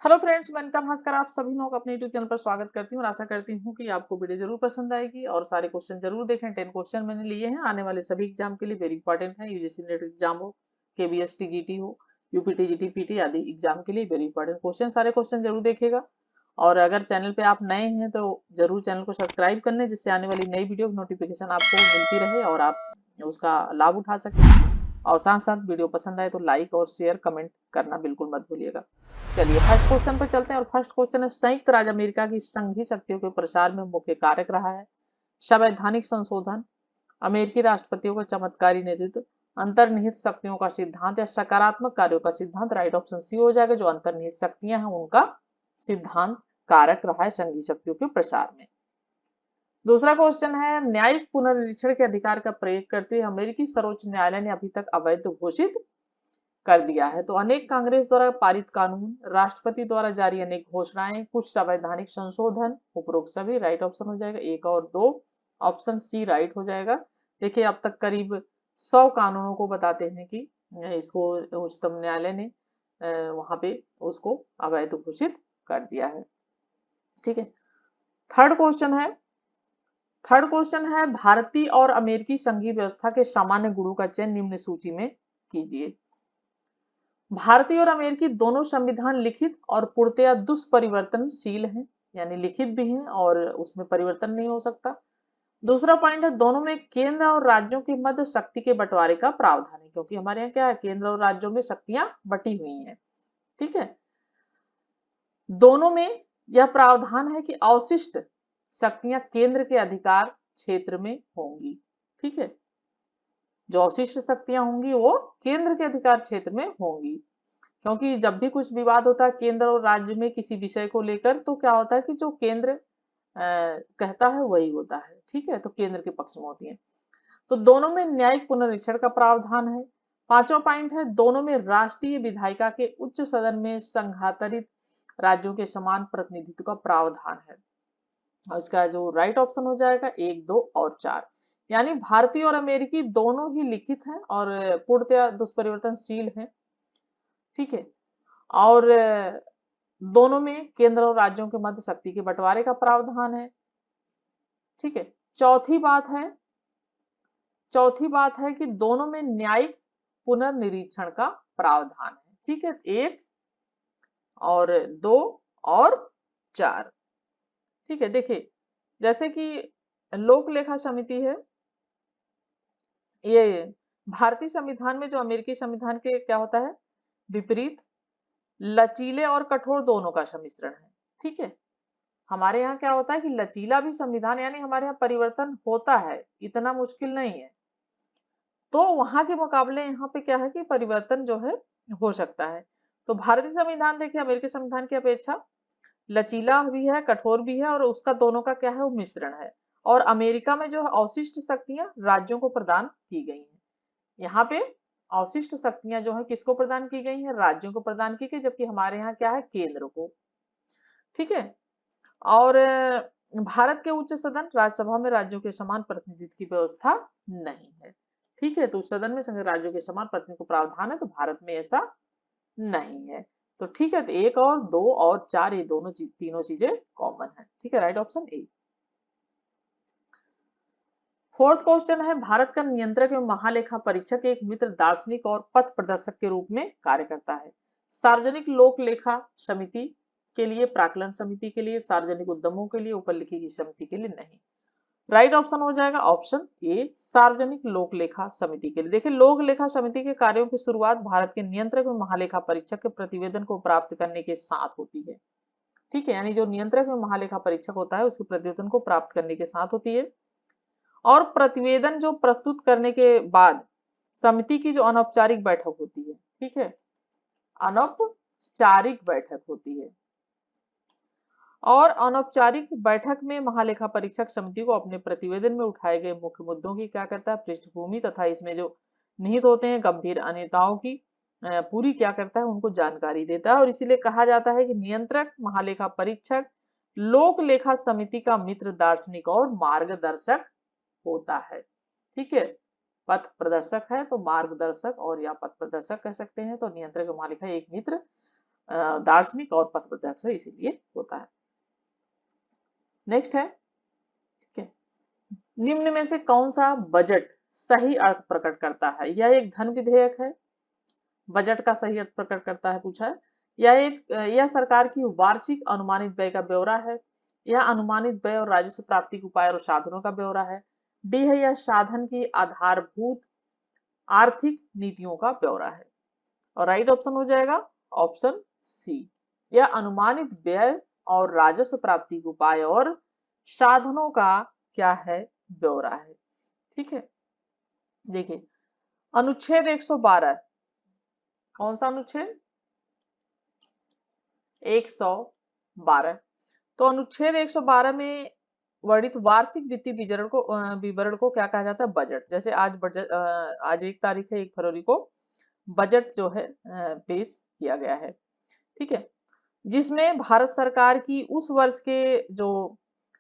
Hello friends, मैं अनिता भास्कर आप सभी लोग अपने यूट्यूब चैनल पर स्वागत करती हूँ और आशा करती हूँ कि आपको वीडियो जरूर पसंद आएगी और सारे क्वेश्चन जरूर देखें। 10 क्वेश्चन मैंने लिए हैं आने वाले सभी एग्जाम के लिए, वेरी इंपॉर्टेंट है। यूजीसी नेट एग्जाम हो, केबीएस टीजीटी हो, यूपीटी जीटीपीटी आदि एग्जाम के लिए वेरी इंपॉर्टेंट क्वेश्चन, सारे क्वेश्चन जरूर देखिएगा। और अगर चैनल पे आप नए हैं तो जरूर चैनल को सब्सक्राइब कर लें, जिससे आने वाली नई वीडियो की नोटिफिकेशन आपको मिलती रहे और आप उसका लाभ उठा सकें। और साथ साथ वीडियो पसंद आए तो लाइक और शेयर कमेंट करना बिल्कुल मत भूलिएगा। चलिए फर्स्ट क्वेश्चन पर चलते हैं और फर्स्ट क्वेश्चन है, संयुक्त राज्य अमेरिका की संघीय शक्तियों के प्रसार में मुख्य कारक रहा है संवैधानिक संशोधन, अमेरिकी राष्ट्रपतियों का चमत्कारी नेतृत्व, अंतर्निहित शक्तियों का सिद्धांत या सकारात्मक कार्यों का सिद्धांत। राइट ऑप्शन सी हो जाएगा, जो अंतर्निहित शक्तियां हैं उनका सिद्धांत कारक रहा है संघीय शक्तियों के प्रसार में। दूसरा क्वेश्चन है, न्यायिक पुनर्निरीक्षण के अधिकार का प्रयोग करते हुए अमेरिकी सर्वोच्च न्यायालय ने अभी तक अवैध घोषित कर दिया है। तो अनेक कांग्रेस द्वारा पारित कानून, राष्ट्रपति द्वारा जारी अनेक घोषणाएं, कुछ संवैधानिक संशोधन, उपरोक्त सभी। राइट ऑप्शन हो जाएगा 1 और 2, ऑप्शन सी राइट हो जाएगा। देखिए अब तक करीब 100 कानूनों को बताते हैं कि इसको उच्चतम न्यायालय ने वहां पे उसको अवैध घोषित कर दिया है। ठीक है, थर्ड क्वेश्चन है, भारतीय और अमेरिकी संघीय व्यवस्था के सामान्य गुणों का चयन निम्न सूची में कीजिए। भारतीय और अमेरिकी दोनों संविधान लिखित और पूर्णतया दुष्परिवर्तनशील हैं, यानी लिखित भी हैं और उसमें परिवर्तन नहीं हो सकता। दूसरा पॉइंट है, दोनों में केंद्र और राज्यों के मध्य शक्ति के बंटवारे का प्रावधान है, क्योंकि हमारे यहाँ क्या है, केंद्र और राज्यों में शक्तियां बटी हुई हैं। ठीक है, दोनों में यह प्रावधान है कि अवशिष्ट शक्तियां केंद्र के अधिकार क्षेत्र में होंगी। ठीक है, जो अवशिष्ट शक्तियां होंगी वो केंद्र के अधिकार क्षेत्र में होंगी, क्योंकि जब भी कुछ विवाद होता है केंद्र और राज्य में किसी विषय को लेकर, तो क्या होता है कि जो केंद्र कहता है वही होता है। ठीक है, तो केंद्र के पक्ष में होती है। तो दोनों में न्यायिक पुनरीक्षण का प्रावधान है। पांचवा पॉइंट है, दोनों में राष्ट्रीय विधायिका के उच्च सदन में संघातरित राज्यों के समान प्रतिनिधित्व का प्रावधान है। और इसका जो राइट ऑप्शन हो जाएगा 1, 2 और 4, यानी भारतीय और अमेरिकी दोनों ही लिखित हैं और पूर्णतया दुष्परिवर्तनशील हैं। ठीक है, और दोनों में केंद्र और राज्यों के मध्य शक्ति के बंटवारे का प्रावधान है। ठीक है, चौथी बात है कि दोनों में न्यायिक पुनर्निरीक्षण का प्रावधान है। ठीक है, 1 और 2 और 4। ठीक है, देखिए जैसे कि लोक लेखा समिति है, ये भारतीय संविधान में जो अमेरिकी संविधान के क्या होता है, विपरीत लचीले और कठोर दोनों का सम्मिश्रण है। ठीक है, हमारे यहाँ क्या होता है कि लचीला भी संविधान, यानी हमारे यहाँ परिवर्तन होता है, इतना मुश्किल नहीं है। तो वहां के मुकाबले यहाँ पे क्या है कि परिवर्तन जो है हो सकता है। तो भारतीय संविधान देखिए अमेरिकी संविधान की अपेक्षा लचीला भी है, कठोर भी है, और उसका दोनों का क्या है, वो मिश्रण है। और अमेरिका में जो है अवशिष्ट शक्तियां राज्यों को प्रदान की गई हैं। यहाँ पे अवशिष्ट शक्तियां जो है किसको प्रदान की गई हैं, राज्यों को प्रदान की गई, जबकि हमारे यहाँ क्या है, केंद्र को। ठीक है, और भारत के उच्च सदन राज्यसभा में राज्यों के समान प्रतिनिधित्व की व्यवस्था नहीं है। ठीक है, तो उच्च सदन में संघ राज्यों के समान प्रतिनिधित्व को प्रावधान है, तो भारत में ऐसा नहीं है। तो ठीक है, तो 1 और 2 और 4 ये दोनों तीनों चीजें कॉमन है। ठीक है, right option A. Fourth question है, भारत का नियंत्रक एवं महालेखा परीक्षक एक मित्र दार्शनिक और पथ प्रदर्शक के रूप में कार्य करता है। सार्वजनिक लोक लेखा समिति के लिए, प्राक्कलन समिति के लिए, सार्वजनिक उद्यमों के लिए, ऊपर लिखी गई समिति के लिए नहीं। राइट ऑप्शन हो जाएगा ऑप्शन ए, सार्वजनिक लोक लेखा समिति के लिए। देखिए लोक लेखा समिति के कार्यों की शुरुआत भारत के नियंत्रक एवं महालेखा परीक्षक के प्रतिवेदन को प्राप्त करने के साथ होती है। ठीक है, यानी जो नियंत्रक एवं महालेखा परीक्षक होता है उसके प्रतिवेदन को प्राप्त करने के साथ होती है। और प्रतिवेदन जो प्रस्तुत करने के बाद समिति की जो अनौपचारिक बैठक होती है, ठीक है, अनौपचारिक बैठक होती है, और अनौपचारिक बैठक में महालेखा परीक्षक समिति को अपने प्रतिवेदन में उठाए गए मुख्य मुद्दों की क्या करता है, पृष्ठभूमि तथा इसमें जो निहित होते हैं गंभीर अनियमितताओं की पूरी क्या करता है, उनको जानकारी देता है। और इसीलिए कहा जाता है कि नियंत्रक महालेखा परीक्षक लोक लेखा समिति का मित्र, दार्शनिक और मार्गदर्शक होता है। ठीक है, पथ प्रदर्शक है तो मार्गदर्शक और या पथ प्रदर्शक कह सकते हैं। तो नियंत्रक महालेखा एक मित्र दार्शनिक और पथ प्रदर्शक इसीलिए होता है। नेक्स्ट है, ठीक है, निम्न में से कौन सा बजट सही अर्थ प्रकट करता है? यह एक धन विधेयक है, बजट का सही अर्थ प्रकट करता है पूछा है। यह सरकार की वार्षिक अनुमानित व्यय का ब्यौरा है। यह अनुमानित व्यय और राजस्व प्राप्ति के उपाय और साधनों का ब्यौरा है। डी है, यह साधन की आधारभूत आर्थिक नीतियों का ब्यौरा है। और राइट ऑप्शन हो जाएगा ऑप्शन सी, यह अनुमानित व्यय और राजस्व प्राप्ति के उपाय और साधनों का क्या है, ब्यौरा है। ठीक है, देखिए अनुच्छेद 112, कौन सा अनुच्छेद? 112। तो अनुच्छेद 112 में वर्णित वार्षिक वित्तीय विवरण को क्या कहा जाता है? बजट। जैसे आज बजट, आज 1 तारीख है, 1 फरवरी को बजट जो है पेश किया गया है। ठीक है, जिसमें भारत सरकार की उस वर्ष के जो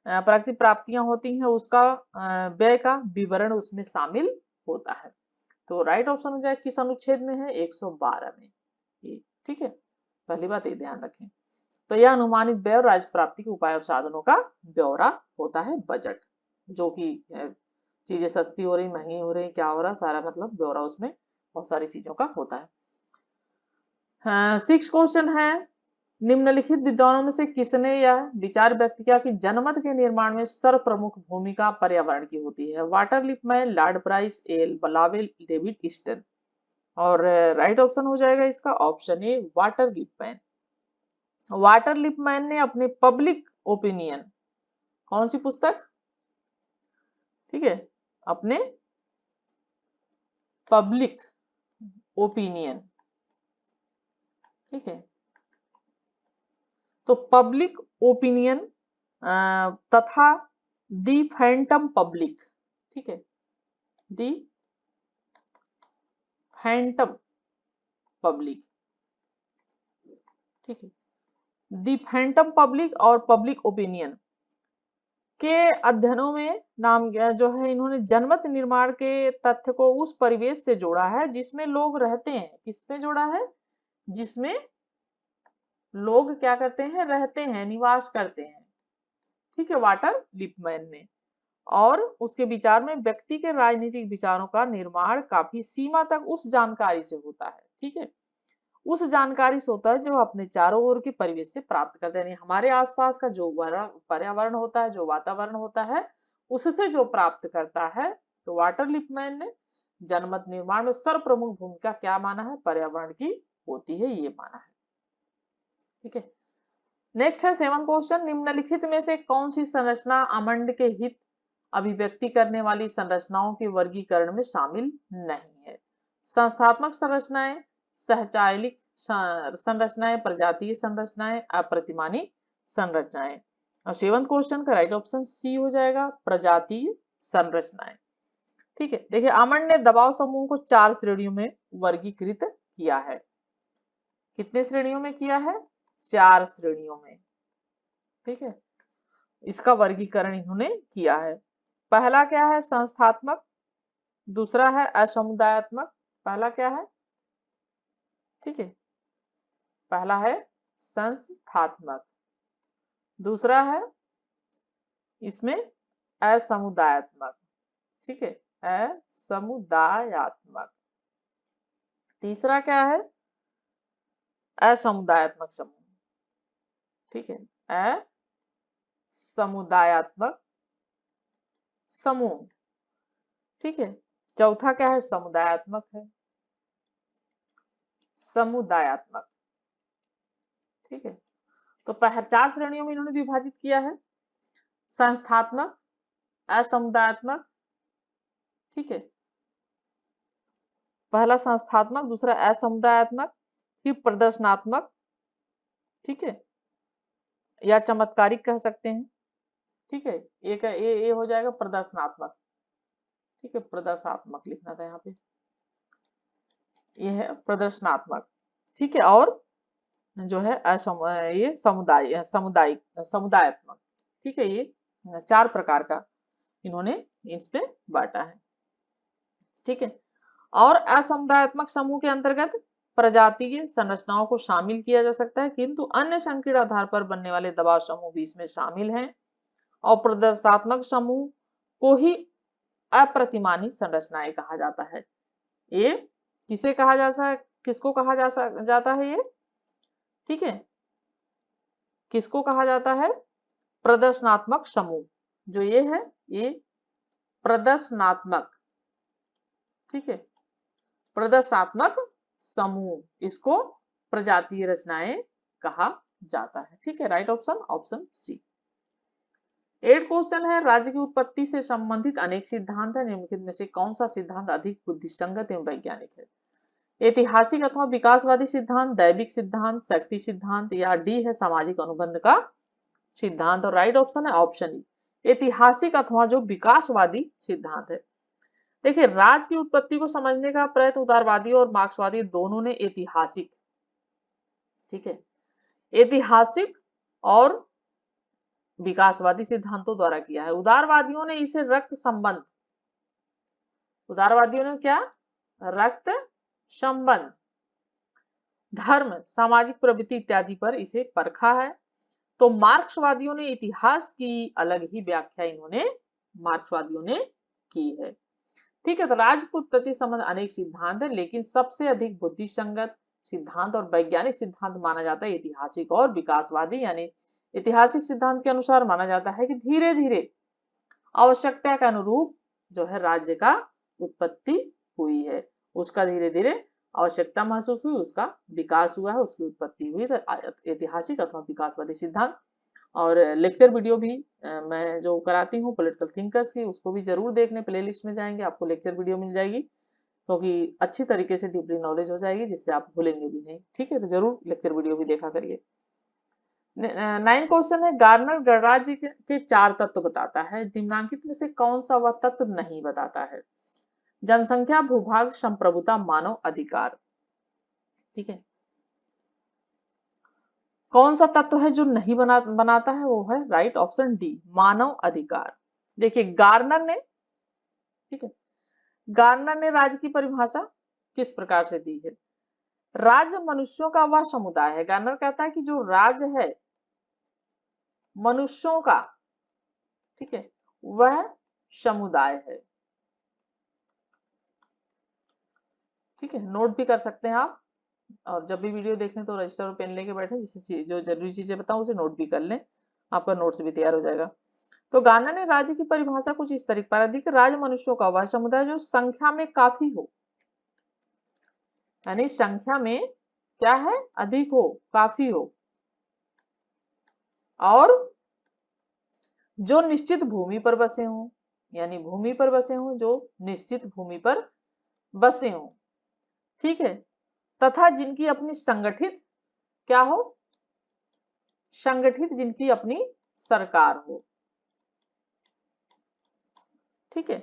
प्राकृतिक प्राप्तियां होती हैं उसका व्यय का विवरण उसमें शामिल होता है। तो राइट ऑप्शन हो जाए किस अनुच्छेद में है? 112 में। ठीक है, पहली बात ये ध्यान रखें। तो यह अनुमानित व्यय और राजस्व प्राप्ति के उपाय और साधनों का ब्यौरा होता है बजट, जो कि चीजें सस्ती हो रही, महंगी हो रही, क्या हो रहा, सारा मतलब ब्यौरा उसमें बहुत सारी चीजों का होता है। 6 क्वेश्चन है, निम्नलिखित विद्वानों में से किसने यह विचार व्यक्त किया कि जनमत के निर्माण में सर्वप्रमुख भूमिका पर्यावरण की होती है? Walter Lippmann, Lord Bryce, L बलावेल, डेविड ईस्टन। और राइट ऑप्शन हो जाएगा इसका option A, Walter Lippmann. Walter Lippmann ने अपने पब्लिक ओपिनियन, कौन सी पुस्तक? ठीक है, अपने पब्लिक ओपिनियन, ठीक है, तो पब्लिक ओपिनियन तथा दी फैंटम पब्लिक, ठीक है, दी फैंटम पब्लिक, ठीक है, दी फैंटम पब्लिक और पब्लिक ओपिनियन के अध्ययनों में नाम जो है इन्होंने जनमत निर्माण के तथ्य को उस परिवेश से जोड़ा है जिसमें लोग रहते हैं। किसमें जोड़ा है? जिसमें लोग क्या करते हैं? रहते हैं, निवास करते हैं। ठीक है, वाटर लिपमैन ने। और उसके विचार में व्यक्ति के राजनीतिक विचारों का निर्माण काफी सीमा तक उस जानकारी से होता है। ठीक है, उस जानकारी से होता है जो अपने चारों ओर के परिवेश से प्राप्त करते हैं। हमारे आसपास का जो पर्यावरण होता है, जो वातावरण होता है, उससे जो प्राप्त करता है। तो वाटर लिपमैन ने जनमत निर्माण में सर्वप्रमुख भूमिका क्या माना है? पर्यावरण की होती है, ये माना है। ठीक है, नेक्स्ट है 7 क्वेश्चन, निम्नलिखित में से कौन सी संरचना अमंड के हित अभिव्यक्ति करने वाली संरचनाओं के वर्गीकरण में शामिल नहीं है? संस्थात्मक संरचनाएं, सहचालिक संरचनाएं, प्रजातीय संरचनाएं, अप्रतिमानी संरचनाएं। और 7 क्वेश्चन का राइट ऑप्शन सी हो जाएगा, प्रजातीय संरचनाएं। ठीक है, देखिए अमंड ने दबाव समूह को 4 श्रेणियों में वर्गीकृत किया है। कितने श्रेणियों में किया है? 4 श्रेणियों में। ठीक है, इसका वर्गीकरण इन्होंने किया है। पहला क्या है? संस्थात्मक। दूसरा है असमुदायात्मक। पहला क्या है? ठीक है, पहला है संस्थात्मक, दूसरा है इसमें असमुदायात्मक। ठीक है, असमुदायात्मक। तीसरा क्या है? असमुदायात्मक समूह। ठीक है, असमुदायात्मक समूह। ठीक है, चौथा क्या है? समुदायात्मक है, समुदायात्मक। ठीक है, तो 4 श्रेणियों में इन्होंने विभाजित किया है, संस्थात्मक, असमुदायात्मक, ठीक है, पहला संस्थात्मक, दूसरा असमुदायात्मक, फिर प्रदर्शनात्मक, ठीक है, या चमत्कारिक कह सकते हैं। ठीक है, एक ये हो जाएगा प्रदर्शनात्मक। ठीक है, प्रदर्शनात्मक लिखना था यहाँ पे, ये है प्रदर्शनात्मक। ठीक है, और जो है ये समुदायात्मक। ठीक है, ये 4 प्रकार का इन्होंने इसमें बांटा है। ठीक है, और असमुदायात्मक समूह के अंतर्गत प्रजातीय संरचनाओं को शामिल किया जा सकता है, किंतु अन्य संकीर्ण आधार पर बनने वाले दबाव समूह भी इसमें शामिल हैं। और प्रदर्शात्मक समूह को ही अप्रतिमानी संरचनाएं कहा जाता है। ये किसे कहा जाता है, किसको कहा जाता है ये, ठीक है, किसको कहा जाता है, प्रदर्शनात्मक समूह। जो ये है ये प्रदर्शनात्मक, ठीक है, प्रदर्शनात्मक समूह, इसको प्रजातीय रचनाएं कहा जाता है। ठीक है, right option option C. 8 question है, राज्य की उत्पत्ति से संबंधित अनेक सिद्धांत है, निम्नलिखित में से कौन सा सिद्धांत अधिक बुद्धिसंगत एवं वैज्ञानिक है? ऐतिहासिक अथवा विकासवादी सिद्धांत, दैविक सिद्धांत, शक्ति सिद्धांत, या डी है सामाजिक अनुबंध का सिद्धांत। और राइट ऑप्शन है ऑप्शन ई, ऐतिहासिक अथवा जो विकासवादी सिद्धांत है। देखिए, राज की उत्पत्ति को समझने का प्रयत्न उदारवादी और मार्क्सवादी दोनों ने ऐतिहासिक, ठीक है, ऐतिहासिक और विकासवादी सिद्धांतों द्वारा किया है। उदारवादियों ने इसे रक्त संबंध, उदारवादियों ने क्या, रक्त संबंध, धर्म, सामाजिक प्रवृत्ति इत्यादि पर इसे परखा है। तो मार्क्सवादियों ने इतिहास की अलग ही व्याख्या इन्होंने मार्क्सवादियों ने की है। ठीक है, तो राज्य की उत्पत्ति संबंध अनेक सिद्धांत है, लेकिन सबसे अधिक बुद्धिसंगत सिद्धांत और वैज्ञानिक सिद्धांत माना जाता है ऐतिहासिक और विकासवादी। यानी ऐतिहासिक सिद्धांत के अनुसार माना जाता है कि धीरे धीरे आवश्यकता के अनुरूप जो है राज्य का उत्पत्ति हुई है, उसका धीरे धीरे आवश्यकता महसूस हुई, उसका विकास हुआ है, उसकी उत्पत्ति हुई। तो ऐतिहासिक अथवा विकासवादी सिद्धांत। और लेक्चर वीडियो भी मैं जो कराती हूँ पॉलिटिकल थिंकर्स की, उसको भी जरूर देखने, प्लेलिस्ट में जाएंगे आपको लेक्चर वीडियो मिल जाएगी, क्योंकि तो अच्छी तरीके से डीपली नॉलेज हो जाएगी, जिससे आप भूलेंगे भी नहीं। ठीक है, तो जरूर लेक्चर वीडियो भी देखा करिए। 9 क्वेश्चन है, गार्नर गणराज्य के 4 तत्व बताता है, निम्नलिखित में से कौन सा वह तत्व नहीं बताता है? जनसंख्या, भूभाग, संप्रभुता, मानव अधिकार। ठीक है, कौन सा तत्व है जो नहीं बनाता है? वो है राइट ऑप्शन डी, मानव अधिकार। देखिए, गार्नर ने, ठीक है, गार्नर ने राज्य की परिभाषा किस प्रकार से दी है? राज्य मनुष्यों का वह समुदाय है। गार्नर कहता है कि जो राज्य है मनुष्यों का, ठीक है, वह समुदाय है। ठीक है, नोट भी कर सकते हैं आप, और जब भी वीडियो देखें तो रजिस्टर और पेन लेके बैठे, जिससे जो जरूरी चीजें बताऊं उसे नोट भी कर लें, आपका नोट्स भी तैयार हो जाएगा। तो गार्नर ने राज्य की परिभाषा कुछ इस तरीके पर दी कि राज्य मनुष्यों का वह समुदाय जो संख्या में काफी हो, यानी संख्या में क्या है, अधिक हो, काफी हो, और जो निश्चित भूमि पर बसे हों, यानी भूमि पर बसे हों, जो निश्चित भूमि पर बसे हों, ठीक है, तथा जिनकी अपनी संगठित क्या हो, संगठित जिनकी अपनी सरकार हो। ठीक है,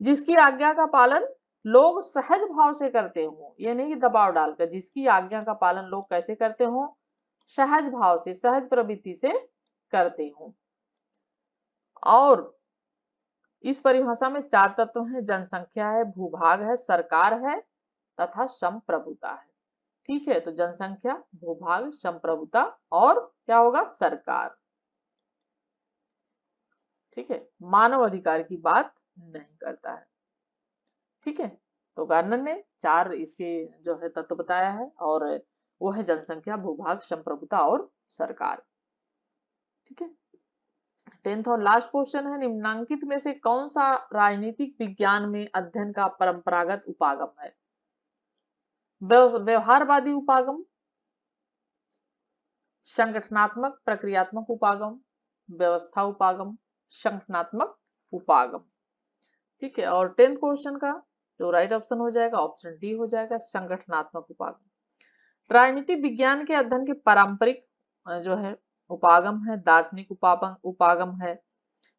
जिसकी आज्ञा का पालन लोग सहज भाव से करते हो, ये नहीं कि दबाव डालकर, जिसकी आज्ञा का पालन लोग कैसे करते हो, सहज भाव से, सहज प्रवृत्ति से करते हो। और इस परिभाषा में 4 तत्व हैं, जनसंख्या है, भूभाग है, सरकार है तथा संप्रभुता है। ठीक है, तो जनसंख्या, भूभाग, संप्रभुता और क्या होगा, सरकार। ठीक है, मानव अधिकार की बात नहीं करता है। ठीक है, तो गार्नर ने 4 इसके जो है तत्व बताया है, और वो है जनसंख्या, भूभाग, संप्रभुता और सरकार। ठीक है, 10th और लास्ट क्वेश्चन है, निम्नांकित में से कौन सा राजनीतिक विज्ञान में अध्ययन का परंपरागत उपागम है? व्यवहारवादी उपागम, संगठनात्मक प्रक्रियात्मक उपागम, व्यवस्था उपागम, संगठनात्मक उपागम। ठीक है, और 10th क्वेश्चन का जो राइट ऑप्शन हो जाएगा ऑप्शन डी हो जाएगा, संगठनात्मक उपागम। राजनीतिक विज्ञान के अध्ययन के पारंपरिक जो है उपागम है, दार्शनिक उपागम है,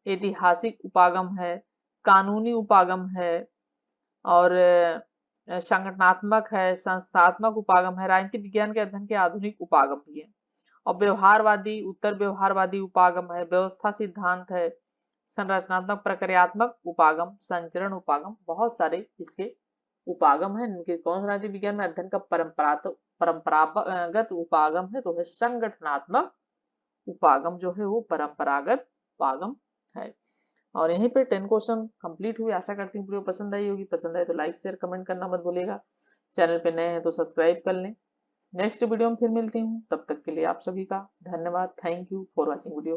ऐतिहासिक उपागम है, कानूनी उपागम है, और संगठनात्मक है, संस्थात्मक उपागम है। राजनीतिक विज्ञान के अध्ययन के आधुनिक उपागम भी है। और व्यवहारवादी, उत्तर व्यवहारवादी उपागम है, व्यवस्था सिद्धांत है, संरचनात्मक प्रक्रियात्मक उपागम, संचरण उपागम, बहुत सारे इसके उपागम है, इनके कौन सा राजनीति विज्ञान में अध्ययन का परंपरागत उपागम है, तो है संगठनात्मक उपागम जो है वो परंपरागत उपागम है। और यहीं पे 10 क्वेश्चन कंप्लीट हुए। आशा करती हूँ वीडियो पसंद आई होगी। पसंद आए तो लाइक शेयर कमेंट करना मत भूलिएगा। चैनल पे नए हैं तो सब्सक्राइब कर लें। नेक्स्ट वीडियो में फिर मिलती हूँ, तब तक के लिए आप सभी का धन्यवाद। Thank you for watching video.